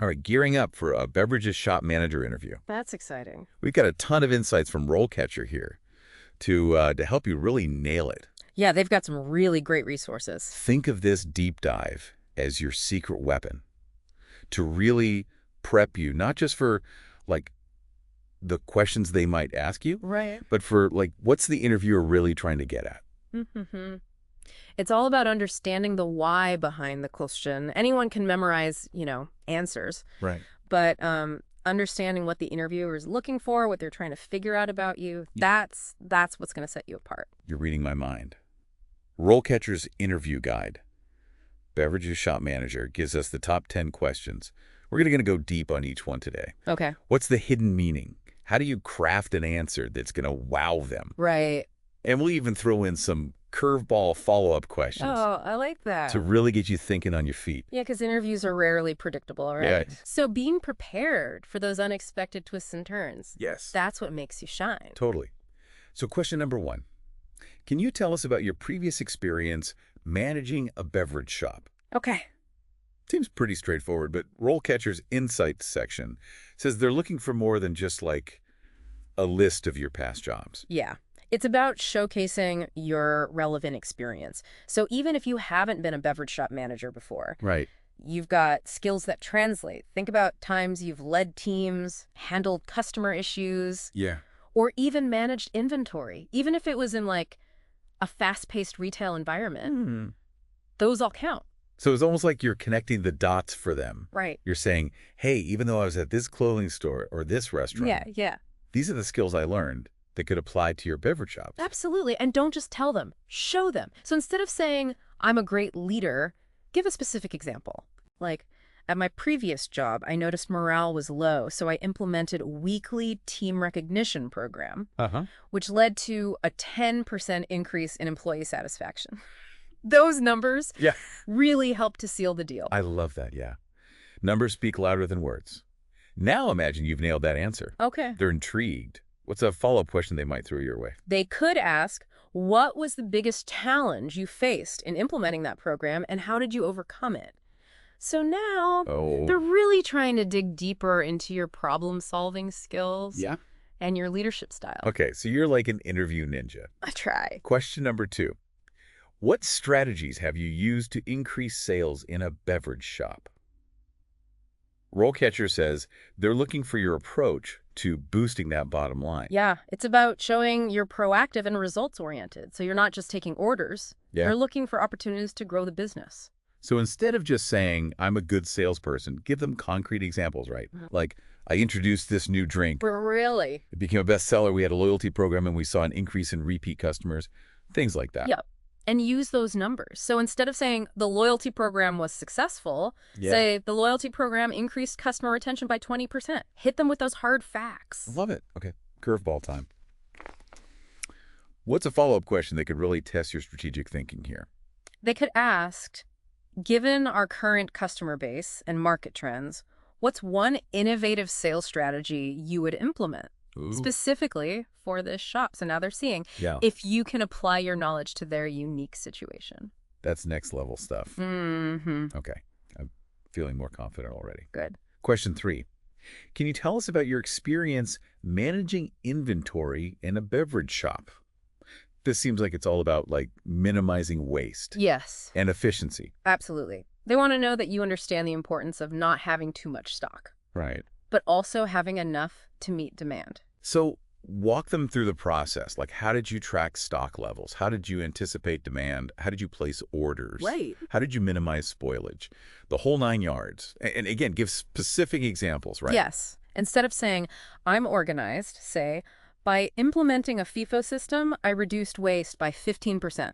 All right, gearing up for a Beverages Shop Manager interview. That's exciting. We've got a ton of insights from RoleCatcher here to help you really nail it. Yeah, they've got some really great resources. Think of this deep dive as your secret weapon to really prep you, not just for, like, the questions they might ask you, Right. but for, like, what's the interviewer really trying to get at? Mm-hmm. It's all about understanding the why behind the question. Anyone can memorize, answers, Right. but understanding what the interviewer is looking for, what they're trying to figure out about you, that's what's going to set you apart. You're reading my mind. RoleCatcher's interview guide, Beverages Shop Manager, gives us the top 10 questions. We're going to go deep on each one today. Okay. What's the hidden meaning? How do you craft an answer that's going to wow them? Right. And we'll even throw in some curveball follow-up questions Oh, I like that. to really get you thinking on your feet. Yeah, because interviews are rarely predictable, right? Yeah. So being prepared for those unexpected twists and turns, Yes. that's what makes you shine. Totally. So question number 1. Can you tell us about your previous experience managing a beverage shop? Okay. Seems pretty straightforward, but RoleCatcher's Insights section says they're looking for more than just like a list of your past jobs. Yeah. It's about showcasing your relevant experience. So even if you haven't been a beverage shop manager before, Right. you've got skills that translate. Think about times you've led teams, handled customer issues, Yeah. or even managed inventory. Even if it was in like a fast-paced retail environment, those all count. So it's almost like you're connecting the dots for them. Right. You're saying, hey, even though I was at this clothing store or this restaurant, Yeah. these are the skills I learned that could apply to your beverage shop. Absolutely. And don't just tell them, show them. So instead of saying, I'm a great leader, give a specific example. Like, at my previous job, I noticed morale was low, so I implemented a weekly team recognition program, which led to a 10% increase in employee satisfaction. Those numbers really help to seal the deal. I love that, yeah. Numbers speak louder than words. Now imagine you've nailed that answer. Okay. They're intrigued. What's a follow-up question they might throw your way? They could ask, what was the biggest challenge you faced in implementing that program, and how did you overcome it? So now they're really trying to dig deeper into your problem-solving skills and your leadership style. Okay, so you're like an interview ninja. I try. Question number 2. What strategies have you used to increase sales in a beverage shop? RoleCatcher says they're looking for your approach to boosting that bottom line. Yeah, it's about showing you're proactive and results-oriented. So you're not just taking orders. You're looking for opportunities to grow the business. So instead of just saying, I'm a good salesperson, give them concrete examples, right? Like, I introduced this new drink. Really? It became a bestseller. We had a loyalty program, and we saw an increase in repeat customers. Things like that. Yep. And use those numbers. So instead of saying the loyalty program was successful, say the loyalty program increased customer retention by 20%. Hit them with those hard facts. Love it. Okay, curveball time. What's a follow-up question that could really test your strategic thinking here? They could ask, given our current customer base and market trends, what's one innovative sales strategy you would implement? Specifically for this shop. So now they're seeing if you can apply your knowledge to their unique situation. That's next level stuff. Okay. I'm feeling more confident already. Good. Question 3. Can you tell us about your experience managing inventory in a beverage shop? This seems like it's all about like minimizing waste. Yes. And efficiency. Absolutely. They want to know that you understand the importance of not having too much stock. Right. But also having enough to meet demand. So walk them through the process. Like, how did you track stock levels? How did you anticipate demand? How did you place orders? Right. How did you minimize spoilage? The whole 9 yards. And again, give specific examples, right? Yes. Instead of saying, I'm organized, say, by implementing a FIFO system, I reduced waste by 15%.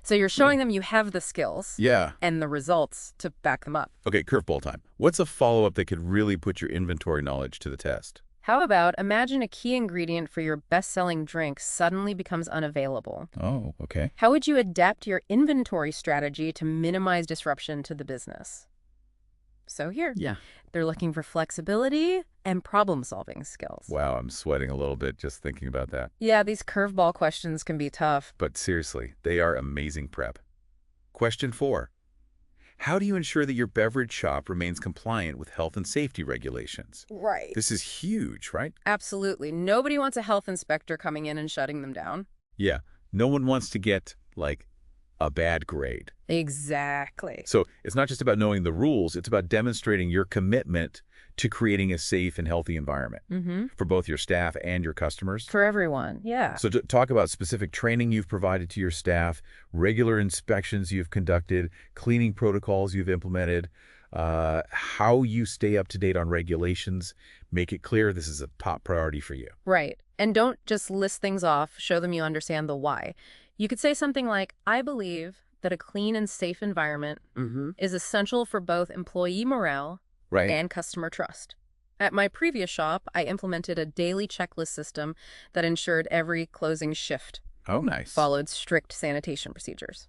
So you're showing them you have the skills and the results to back them up. Okay, curveball time. What's a follow-up that could really put your inventory knowledge to the test? How about imagine a key ingredient for your best-selling drink suddenly becomes unavailable? Oh, okay. How would you adapt your inventory strategy to minimize disruption to the business? So here, they're looking for flexibility and problem-solving skills. Wow, I'm sweating a little bit just thinking about that. Yeah, these curveball questions can be tough. But seriously, they are amazing prep. Question 4. How do you ensure that your beverage shop remains compliant with health and safety regulations? Right. This is huge, right? Absolutely. Nobody wants a health inspector coming in and shutting them down. Yeah. No one wants to get, like, a bad grade. Exactly. So it's not just about knowing the rules, it's about demonstrating your commitment to creating a safe and healthy environment for both your staff and your customers. For everyone, yeah. So to talk about specific training you've provided to your staff, regular inspections you've conducted, cleaning protocols you've implemented, how you stay up to date on regulations, make it clear this is a top priority for you. Right. And don't just list things off, show them you understand the why. You could say something like, I believe that a clean and safe environment is essential for both employee morale Right. and customer trust. At my previous shop, I implemented a daily checklist system that ensured every closing shift Oh, nice. followed strict sanitation procedures.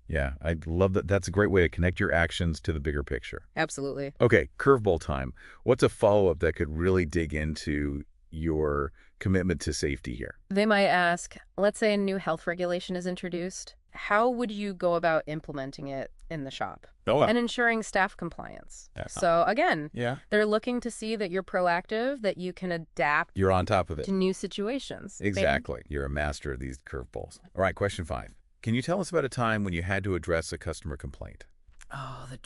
Yeah, I love that. That's a great way to connect your actions to the bigger picture. Absolutely. Okay, curveball time. What's a follow-up that could really dig into your commitment to safety here? They might ask, let's say a new health regulation is introduced. How would you go about implementing it in the shop Oh, and ensuring staff compliance? So again, yeah. they're looking to see that you're proactive, that you can adapt You're on top of it. to new situations. Exactly. You're a master of these curveballs. All right, question 5. Can you tell us about a time when you had to address a customer complaint? Oh, the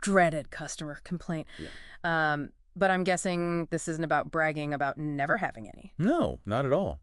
dreaded customer complaint. But I'm guessing this isn't about bragging about never having any. No, not at all.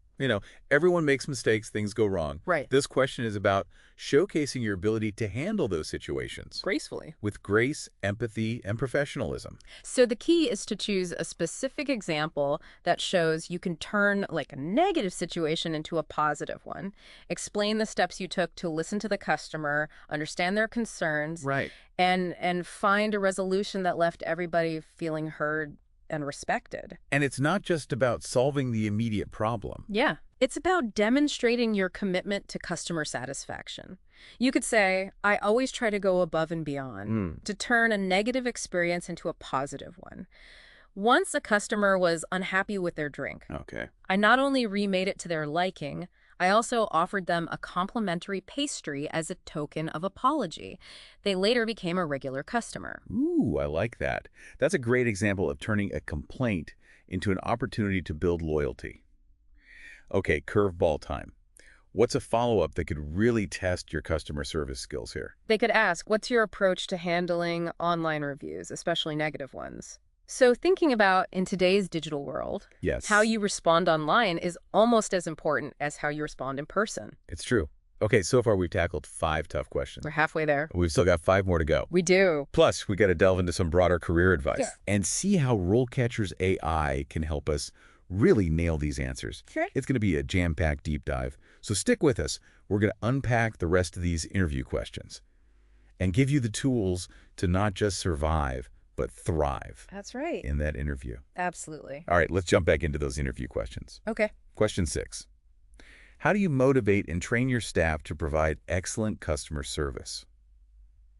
Everyone makes mistakes, things go wrong. Right. This question is about showcasing your ability to handle those situations Gracefully. with grace, empathy, and professionalism. So the key is to choose a specific example that shows you can turn like a negative situation into a positive one. Explain the steps you took to listen to the customer, understand their concerns, Right. and find a resolution that left everybody feeling heard and respected. And it's not just about solving the immediate problem. Yeah. It's about demonstrating your commitment to customer satisfaction. You could say, I always try to go above and beyond to turn a negative experience into a positive one. Once a customer was unhappy with their drink, Okay. I not only remade it to their liking, I also offered them a complimentary pastry as a token of apology. They later became a regular customer. Ooh, I like that. That's a great example of turning a complaint into an opportunity to build loyalty. Okay, curveball time. What's a follow-up that could really test your customer service skills here? They could ask, what's your approach to handling online reviews, especially negative ones? So thinking about in today's digital world, Yes. how you respond online is almost as important as how you respond in person. It's true. Okay, so far we've tackled 5 tough questions. We're halfway there. We've still got 5 more to go. We do. Plus, we got to delve into some broader career advice Yeah. and see how RoleCatcher's AI can help us really nail these answers. Sure. It's going to be a jam-packed deep dive. So stick with us. We're going to unpack the rest of these interview questions and give you the tools to not just survive, but thrive That's right. in that interview. Absolutely. All right, let's jump back into those interview questions. Okay. Question 6. How do you motivate and train your staff to provide excellent customer service?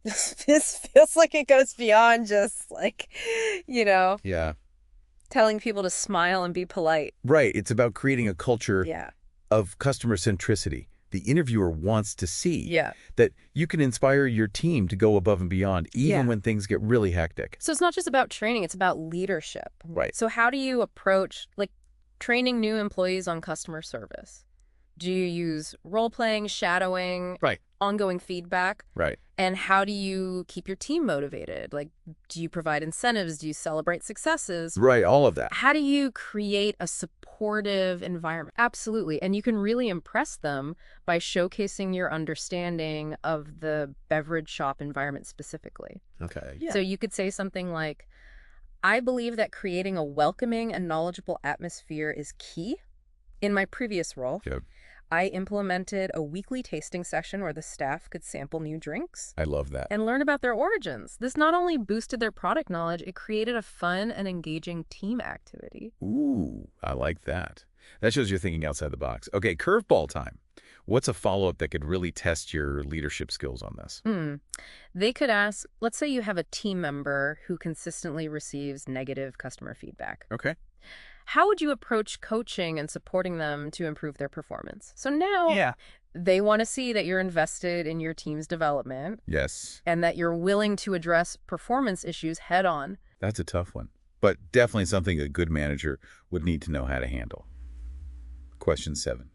This feels like it goes beyond just Yeah. telling people to smile and be polite. Right. It's about creating a culture Yeah. of customer centricity. The interviewer wants to see Yeah. that you can inspire your team to go above and beyond, even Yeah. when things get really hectic. So it's not just about training, it's about leadership. Right. So how do you approach training new employees on customer service? Do you use role-playing, shadowing, Right. ongoing feedback? Right. And how do you keep your team motivated? Do you provide incentives? Do you celebrate successes? Right. All of that. How do you create a supportive environment? Absolutely. And you can really impress them by showcasing your understanding of the beverage shop environment specifically. Okay. So you could say something like, I believe that creating a welcoming and knowledgeable atmosphere is key. In my previous role, Yep. I implemented a weekly tasting session where the staff could sample new drinks I love that. and learn about their origins. This not only boosted their product knowledge, it created a fun and engaging team activity. Ooh, I like that. That shows you're thinking outside the box. Okay, curveball time. What's a follow-up that could really test your leadership skills on this? They could ask, let's say you have a team member who consistently receives negative customer feedback. Okay. how would you approach coaching and supporting them to improve their performance? So now Yeah. they want to see that you're invested in your team's development Yes. and that you're willing to address performance issues head on. That's a tough one, but definitely something a good manager would need to know how to handle. Question 7.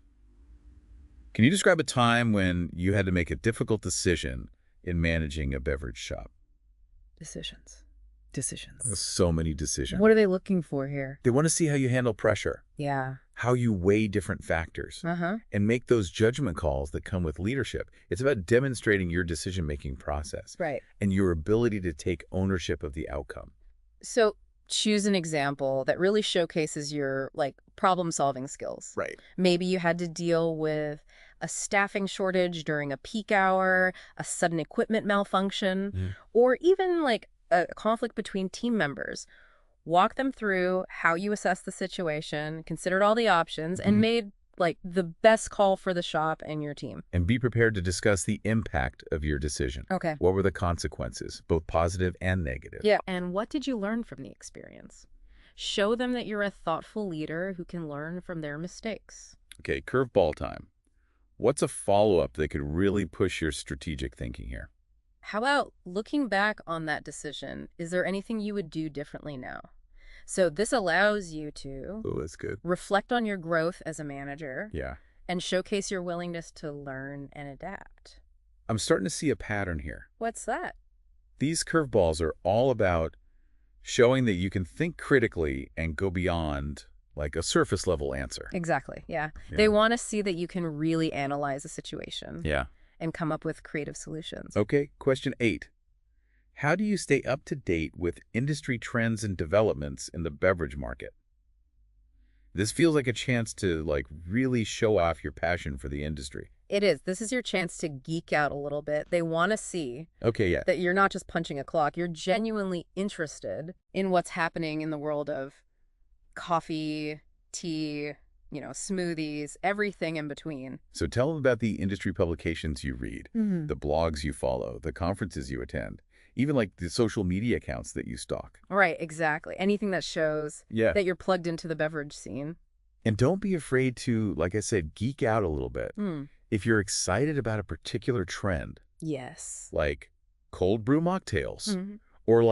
Can you describe a time when you had to make a difficult decision in managing a beverage shop? Decisions. So many decisions. What are they looking for here? They want to see how you handle pressure, Yeah. how you weigh different factors, Uh-huh. and make those judgment calls that come with leadership. It's about demonstrating your decision-making process Right. and your ability to take ownership of the outcome. So choose an example that really showcases your problem-solving skills. Right. Maybe you had to deal with a staffing shortage during a peak hour, a sudden equipment malfunction, or even a conflict between team members. Walk them through how you assessed the situation, considered all the options, and made the best call for the shop and your team. And be prepared to discuss the impact of your decision. Okay. What were the consequences, both positive and negative? Yeah. And what did you learn from the experience? Show them that you're a thoughtful leader who can learn from their mistakes. Okay, curveball time. What's a follow-up that could really push your strategic thinking here? How about looking back on that decision? Is there anything you would do differently now? So this allows you to Oh, that's good. reflect on your growth as a manager Yeah. and showcase your willingness to learn and adapt. I'm starting to see a pattern here. What's that? These curveballs are all about showing that you can think critically and go beyond a surface level answer. Exactly. Yeah. Yeah. They want to see that you can really analyze a situation Yeah. and come up with creative solutions. Okay, question 8. How do you stay up to date with industry trends and developments in the beverage market? This feels like a chance to really show off your passion for the industry. It is. This is your chance to geek out a little bit. They want to see Okay, yeah. that you're not just punching a clock. You're genuinely interested in what's happening in the world of coffee, tea, smoothies, everything in between. So tell them about the industry publications you read, the blogs you follow, the conferences you attend, even the social media accounts that you stalk. Right, exactly. Anything that shows Yeah. that you're plugged into the beverage scene. And don't be afraid to, like I said, geek out a little bit. If you're excited about a particular trend, Yes. like cold brew mocktails, Mm-hmm. or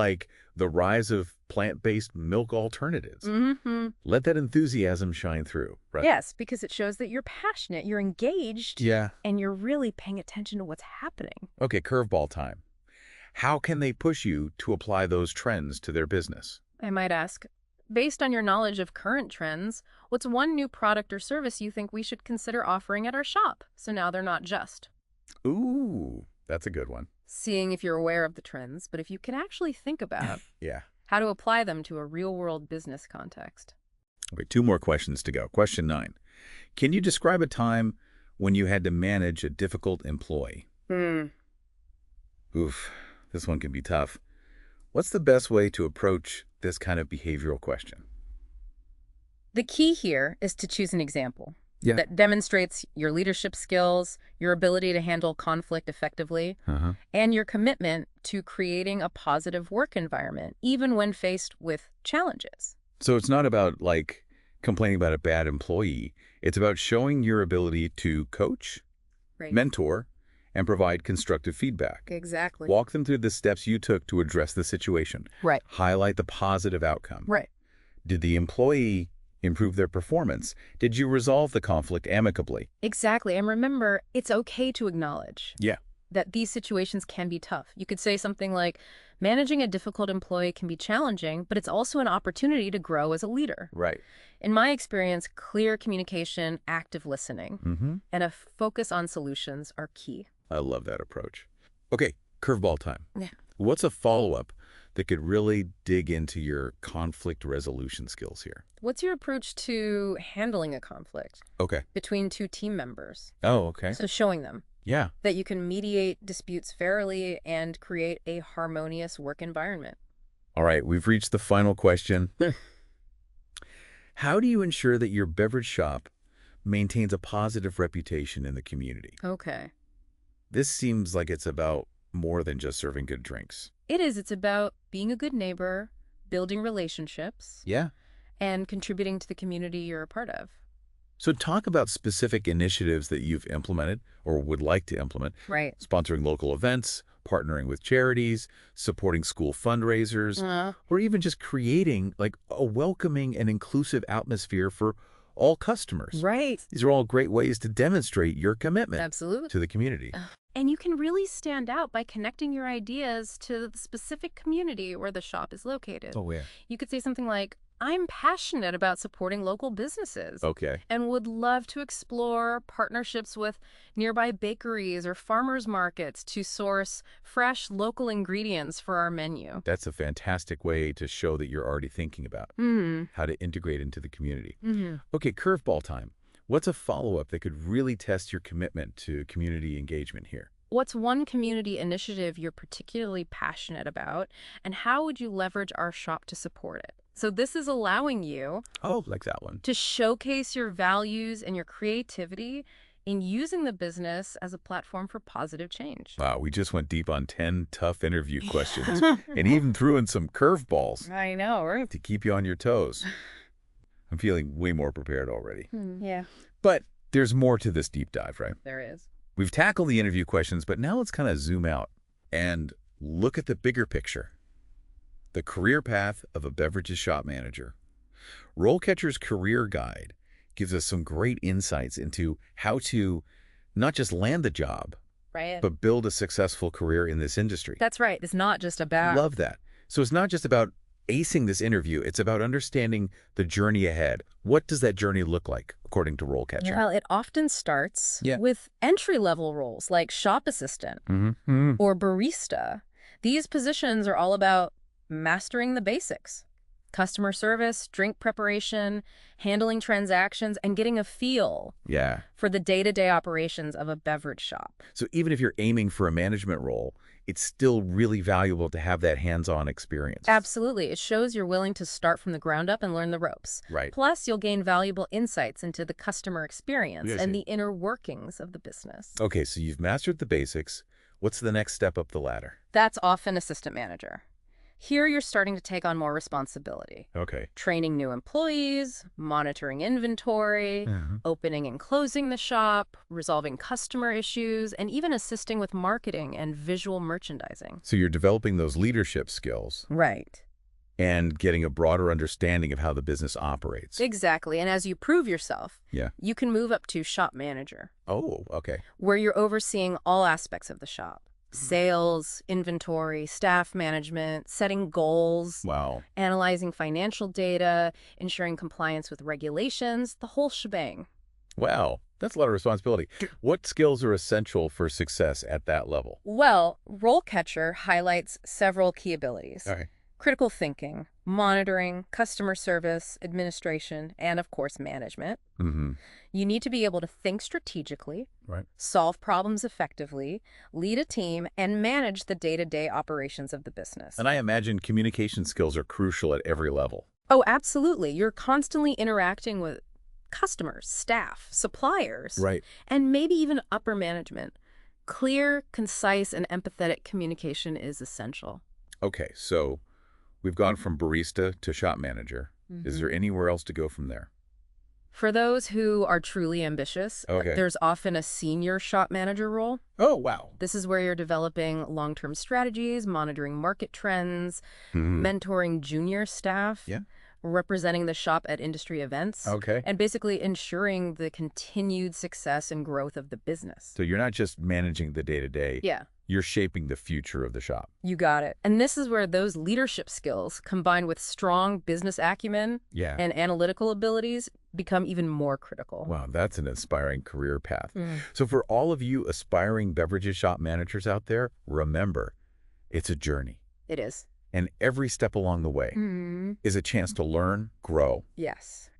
the rise of plant-based milk alternatives, Mm-hmm. let that enthusiasm shine through, right? Yes, because it shows that you're passionate, you're engaged, Yeah. and you're really paying attention to what's happening. Okay, curveball time. How can they push you to apply those trends to their business? I might ask, based on your knowledge of current trends, what's one new product or service you think we should consider offering at our shop? So now they're not just Ooh, that's a good one. seeing if you're aware of the trends, but if you can actually think about Yeah. how to apply them to a real-world business context. Okay, 2 more questions to go. Question 9. Can you describe a time when you had to manage a difficult employee? Oof, this one can be tough. What's the best way to approach this kind of behavioral question? The key here is to choose an example Yeah. that demonstrates your leadership skills, your ability to handle conflict effectively, Uh-huh. and your commitment to creating a positive work environment, even when faced with challenges. So it's not about complaining about a bad employee. It's about showing your ability to coach, Right. mentor, and provide constructive feedback. Exactly. Walk them through the steps you took to address the situation. Right. Highlight the positive outcome. Right. Did the employee improve their performance? Did you resolve the conflict amicably? Exactly. And remember, it's okay to acknowledge Yeah. that these situations can be tough. You could say something like, managing a difficult employee can be challenging, but it's also an opportunity to grow as a leader. Right. In my experience, clear communication, active listening, Mm-hmm. and a focus on solutions are key. I love that approach. Okay, curveball time. Yeah. What's a follow-up that could really dig into your conflict resolution skills here? What's your approach to handling a conflict Okay. between two team members? Oh, okay. So showing them Yeah. that you can mediate disputes fairly and create a harmonious work environment. All right, we've reached the final question. How do you ensure that your beverage shop maintains a positive reputation in the community? Okay. This seems like it's about more than just serving good drinks. It is. It's about being a good neighbor, building relationships, Yeah. and contributing to the community you're a part of. So talk about specific initiatives that you've implemented or would like to implement. Right. Sponsoring local events, partnering with charities, supporting school fundraisers, or even just creating like a welcoming and inclusive atmosphere for all customers. Right. These are all great ways to demonstrate your commitment Absolutely. to the community. And you can really stand out by connecting your ideas to the specific community where the shop is located. Oh, yeah. You could say something like, I'm passionate about supporting local businesses. Okay. And would love to explore partnerships with nearby bakeries or farmers markets to source fresh local ingredients for our menu. That's a fantastic way to show that you're already thinking about how to integrate into the community. Okay, curveball time. What's a follow-up that could really test your commitment to community engagement here? What's one community initiative you're particularly passionate about, and how would you leverage our shop to support it? So this is allowing you Like that one. to showcase your values and your creativity in using the business as a platform for positive change. Wow, we just went deep on 10 tough interview questions and even threw in some curveballs I know, right? to keep you on your toes. I'm feeling way more prepared already. Yeah, But there's more to this deep dive, right? there is. We've tackled the interview questions, but now let's kind of zoom out and look at the bigger picture. The career path of a Beverages Shop Manager. RoleCatcher's Career Guide gives us some great insights into how to not just land the job, Right. but build a successful career in this industry. That's right. It's not just about... Love that. So it's not just about acing this interview. It's about understanding the journey ahead. What does that journey look like, according to RoleCatcher? Well, it often starts with entry-level roles like shop assistant or barista. These positions are all about mastering the basics. Customer service, drink preparation, handling transactions, and getting a feel for the day-to-day operations of a beverage shop. So even if you're aiming for a management role, it's still really valuable to have that hands-on experience. Absolutely. It shows you're willing to start from the ground up and learn the ropes. Right. Plus, you'll gain valuable insights into the customer experience and the inner workings of the business. Okay, so you've mastered the basics. What's the next step up the ladder? That's often assistant manager. Here, you're starting to take on more responsibility. Okay. Training new employees, monitoring inventory, opening and closing the shop, resolving customer issues, and even assisting with marketing and visual merchandising. So you're developing those leadership skills. Right. And getting a broader understanding of how the business operates. Exactly. And as you prove yourself, you can move up to shop manager. Oh, okay. Where you're overseeing all aspects of the shop. Sales, inventory, staff management, setting goals, analyzing financial data, ensuring compliance with regulations, the whole shebang. Wow, that's a lot of responsibility. What skills are essential for success at that level? Well, RoleCatcher highlights several key abilities. Critical thinking, monitoring, customer service, administration, and of course, management. You need to be able to think strategically, solve problems effectively, lead a team, and manage the day-to-day operations of the business. And I imagine communication skills are crucial at every level. Oh, absolutely. You're constantly interacting with customers, staff, suppliers, and maybe even upper management. Clear, concise, and empathetic communication is essential. Okay, so we've gone from barista to shop manager. Is there anywhere else to go from there? For those who are truly ambitious, there's often a senior shop manager role. Oh, wow. This is where you're developing long-term strategies, monitoring market trends, mentoring junior staff, representing the shop at industry events, and basically ensuring the continued success and growth of the business. So you're not just managing the day-to-day. You're shaping the future of the shop. You got it. And this is where those leadership skills, combined with strong business acumen and analytical abilities, become even more critical. Wow, that's an inspiring career path. So for all of you aspiring Beverages Shop Managers out there, remember, it's a journey. It is. And every step along the way is a chance to learn, grow,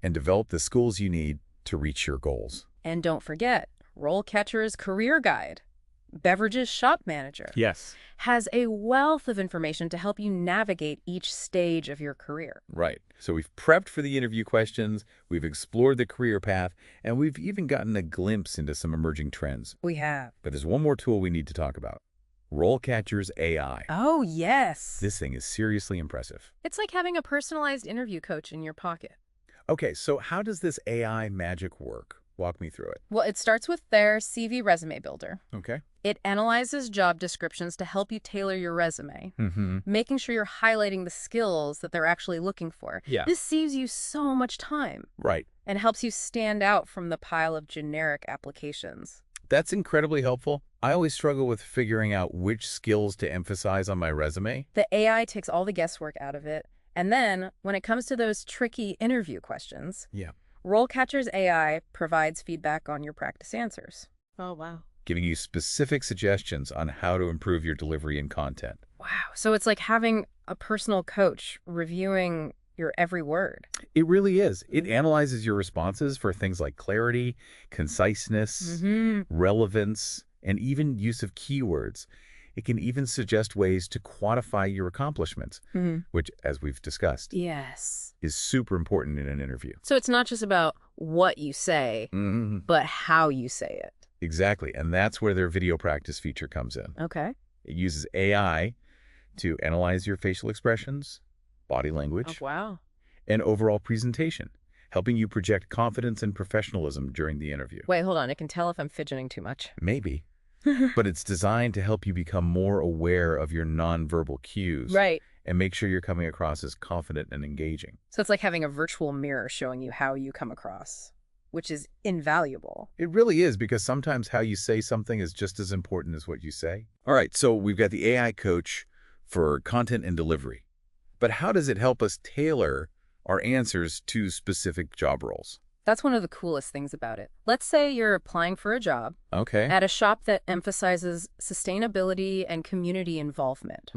and develop the skills you need to reach your goals. And don't forget, RoleCatcher's Career Guide, Beverages Shop Manager, has a wealth of information to help you navigate each stage of your career. Right. So we've prepped for the interview questions, we've explored the career path, and we've even gotten a glimpse into some emerging trends. We have. But there's one more tool we need to talk about. RoleCatcher's AI. Oh, yes. This thing is seriously impressive. It's like having a personalized interview coach in your pocket. Okay, so how does this AI magic work? Walk me through it. Well, it starts with their CV resume builder. Okay. It analyzes job descriptions to help you tailor your resume, Mm-hmm. making sure you're highlighting the skills that they're actually looking for. Yeah. This saves you so much time Right. and helps you stand out from the pile of generic applications. That's incredibly helpful. I always struggle with figuring out which skills to emphasize on my resume. The AI takes all the guesswork out of it. And then, when it comes to those tricky interview questions, Yeah. RoleCatcher's AI provides feedback on your practice answers. Oh, wow. Giving you specific suggestions on how to improve your delivery and content. Wow. So it's like having a personal coach reviewing your every word. It really is. It analyzes your responses for things like clarity, conciseness, relevance, and even use of keywords. It can even suggest ways to quantify your accomplishments, which, as we've discussed, Yes. is super important in an interview. So it's not just about what you say, but how you say it. Exactly. And that's where their video practice feature comes in. Okay. It uses AI to analyze your facial expressions, body language, wow. and overall presentation, helping you project confidence and professionalism during the interview. Wait, hold on. It can tell if I'm fidgeting too much. Maybe. But it's designed to help you become more aware of your nonverbal cues. Right. And make sure you're coming across as confident and engaging. So it's like having a virtual mirror showing you how you come across, which is invaluable. It really is, because sometimes how you say something is just as important as what you say. All right, so we've got the AI coach for content and delivery. But how does it help us tailor our answers to specific job roles? That's one of the coolest things about it. Let's say you're applying for a job Okay. at a shop that emphasizes sustainability and community involvement.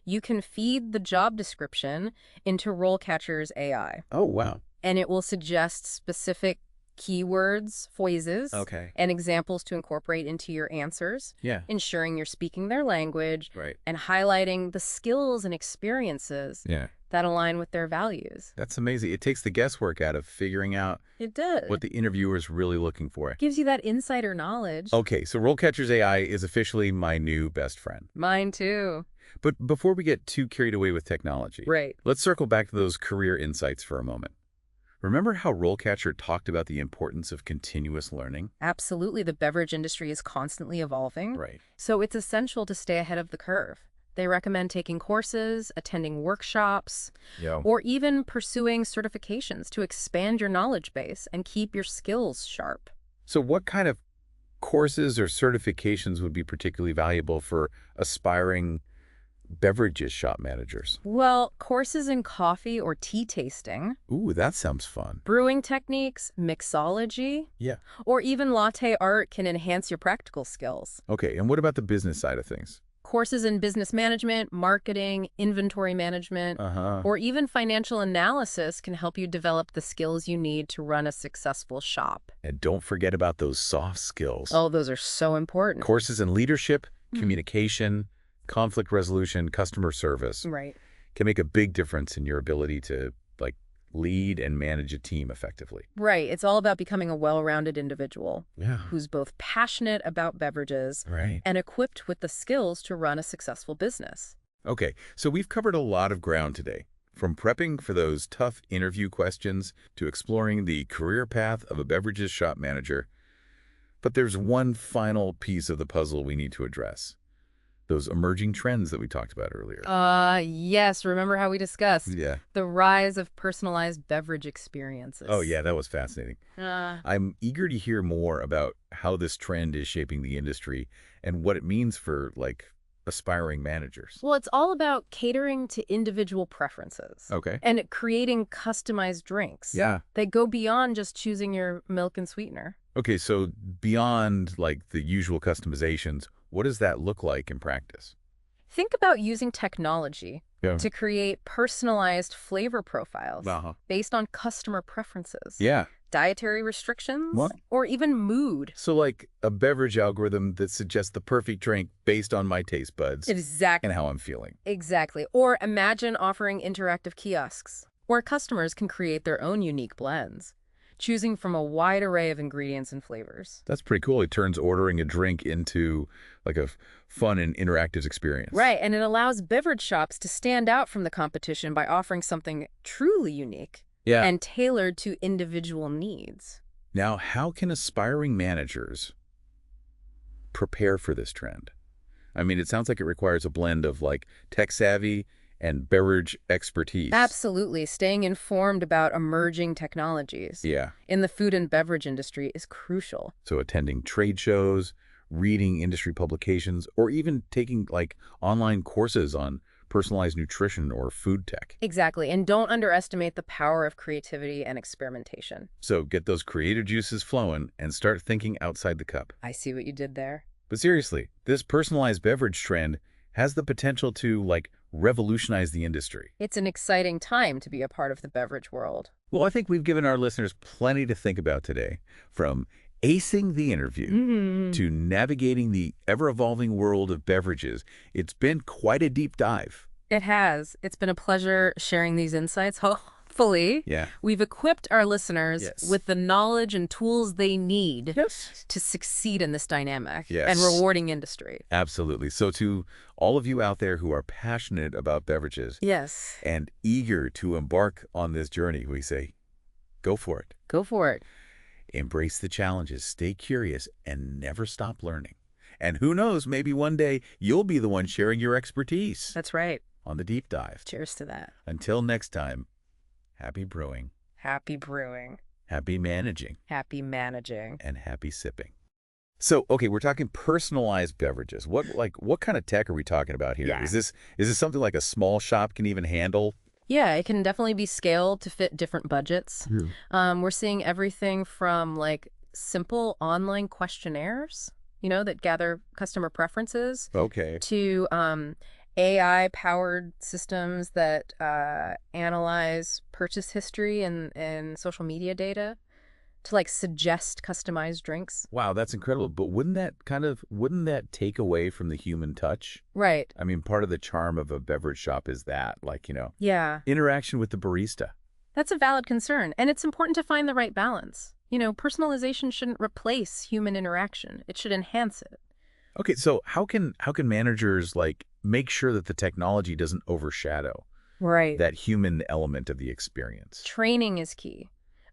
You can feed the job description into RoleCatcher's AI, Oh, wow. and it will suggest specific keywords, phrases, Okay. and examples to incorporate into your answers, Yeah. ensuring you're speaking their language Right. and highlighting the skills and experiences Yeah. that align with their values. That's amazing. It takes the guesswork out of figuring out It does. what the interviewer is really looking for. Gives you that insider knowledge. Okay, so RoleCatcher's AI is officially my new best friend. Mine too. But before we get too carried away with technology, Right. let's circle back to those career insights for a moment. Remember how RoleCatcher talked about the importance of continuous learning? Absolutely. The beverage industry is constantly evolving. Right. So it's essential to stay ahead of the curve. They recommend taking courses, attending workshops, Yeah. or even pursuing certifications to expand your knowledge base and keep your skills sharp. So what kind of courses or certifications would be particularly valuable for aspiring beverages shop managers? Well, courses in coffee or tea tasting, Ooh, that sounds fun. brewing techniques, mixology, Yeah. or even latte art can enhance your practical skills. Okay, and what about the business side of things? Courses in business management, marketing, inventory management, Uh-huh. or even financial analysis can help you develop the skills you need to run a successful shop. And don't forget about those soft skills. Oh, those are so important. Courses in leadership, communication, conflict resolution, customer service Right. can make a big difference in your ability to, lead and manage a team effectively. Right. It's all about becoming a well-rounded individual Yeah. who's both passionate about beverages Right. and equipped with the skills to run a successful business. Okay, so we've covered a lot of ground today, from prepping for those tough interview questions to exploring the career path of a beverages shop manager. But there's one final piece of the puzzle we need to address. Those emerging trends that we talked about earlier. Yes. Remember how we discussed Yeah. the rise of personalized beverage experiences? Oh, yeah, that was fascinating. Uh, I'm eager to hear more about how this trend is shaping the industry and what it means for, aspiring managers. well, it's all about catering to individual preferences. Okay. And creating customized drinks. Yeah. They go beyond just choosing your milk and sweetener. Okay, so beyond, the usual customizations, what does that look like in practice? Think about using technology Yeah. to create personalized flavor profiles Uh-huh. based on customer preferences, Yeah. dietary restrictions, What? or even mood. So a beverage algorithm that suggests the perfect drink based on my taste buds Exactly. and how I'm feeling. Exactly. Or imagine offering interactive kiosks where customers can create their own unique blends, choosing from a wide array of ingredients and flavors. That's pretty cool. It turns ordering a drink into a fun and interactive experience. Right, and it allows beverage shops to stand out from the competition by offering something truly unique. Yeah. and tailored to individual needs. Now, how can aspiring managers prepare for this trend? I mean, it sounds like it requires a blend of like tech savvy and beverage expertise. Absolutely. Staying informed about emerging technologies Yeah. in the food and beverage industry is crucial. So attending trade shows, reading industry publications, or even taking like online courses on personalized nutrition or food tech. Exactly. And don't underestimate the power of creativity and experimentation. So get those creative juices flowing and start thinking outside the cup. I see what you did there. But seriously, this personalized beverage trend has the potential to like revolutionize the industry. It's an exciting time to be a part of the beverage world. Well, I think we've given our listeners plenty to think about today, from acing the interview to navigating the ever-evolving world of beverages. It's been quite a deep dive. It has. It's been a pleasure sharing these insights. Hopefully, Yeah. we've equipped our listeners Yes. with the knowledge and tools they need Yes. to succeed in this dynamic Yes. and rewarding industry. Absolutely. So to all of you out there who are passionate about beverages Yes. and eager to embark on this journey, we say, go for it. Go for it. Embrace the challenges, stay curious, and never stop learning. And who knows, maybe one day you'll be the one sharing your expertise That's right. on the deep dive. Cheers to that. Until next time, happy brewing, Happy brewing. happy managing, Happy managing. and happy sipping. So, okay, we're talking personalized beverages. What kind of tech are we talking about here? Yeah. Is this something like a small shop can even handle? Yeah, it can definitely be scaled to fit different budgets. We're seeing everything from like simple online questionnaires, that gather customer preferences, Okay. to AI-powered systems that analyze purchase history and social media data to like suggest customized drinks. Wow, that's incredible. But wouldn't that take away from the human touch? Right. I mean, part of the charm of a beverage shop is that, Yeah, interaction with the barista. that's a valid concern. And it's important to find the right balance. Personalization shouldn't replace human interaction. It should enhance it. Okay, so how can managers make sure that the technology doesn't overshadow Right. that human element of the experience? Training is key.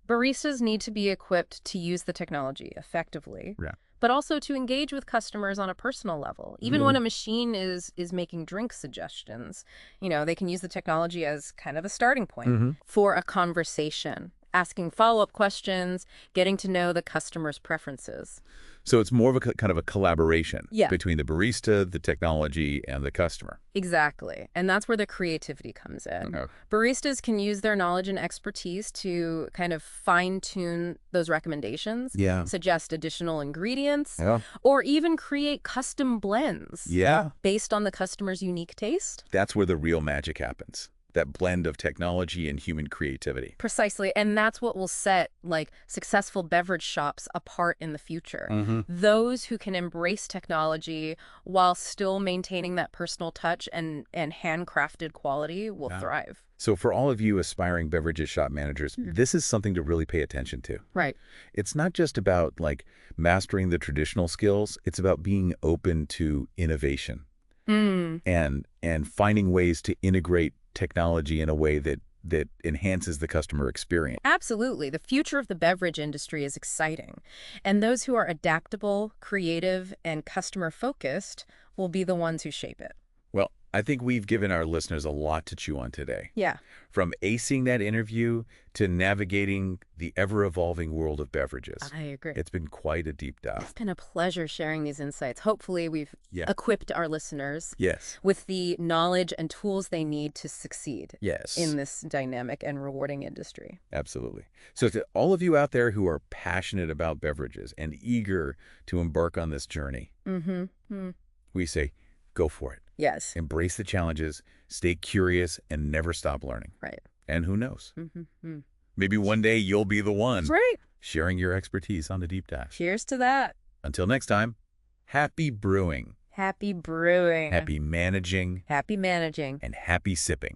Baristas need to be equipped to use the technology effectively, Yeah. but also to engage with customers on a personal level. Even when a machine is making drink suggestions, they can use the technology as kind of a starting point for a conversation, asking follow-up questions, getting to know the customer's preferences. So it's more of a kind of a collaboration Yeah. between the barista, the technology, and the customer. Exactly. And that's where the creativity comes in. Okay. Baristas can use their knowledge and expertise to kind of fine-tune those recommendations, Yeah. suggest additional ingredients, Yeah. or even create custom blends Yeah. based on the customer's unique taste. That's where the real magic happens. That blend of technology and human creativity. Precisely. And that's what will set successful beverage shops apart in the future. Those who can embrace technology while still maintaining that personal touch and handcrafted quality will thrive. So for all of you aspiring Beverages Shop Managers, this is something to really pay attention to. Right. It's not just about mastering the traditional skills. It's about being open to innovation and finding ways to integrate technology in a way that enhances the customer experience. Absolutely. The future of the beverage industry is exciting. And those who are adaptable, creative, and customer-focused will be the ones who shape it. Well, I think we've given our listeners a lot to chew on today. Yeah. From acing that interview to navigating the ever-evolving world of beverages. I agree. It's been quite a deep dive. It's been a pleasure sharing these insights. Hopefully, we've equipped our listeners Yes. with the knowledge and tools they need to succeed Yes. in this dynamic and rewarding industry. Absolutely. So to all of you out there who are passionate about beverages and eager to embark on this journey, we say, go for it. Yes. Embrace the challenges, stay curious, and never stop learning. Right. And who knows? Maybe one day you'll be the one Right. sharing your expertise on the deep dive. Cheers to that. Until next time, happy brewing, Happy brewing. happy managing, Happy managing. and happy sipping.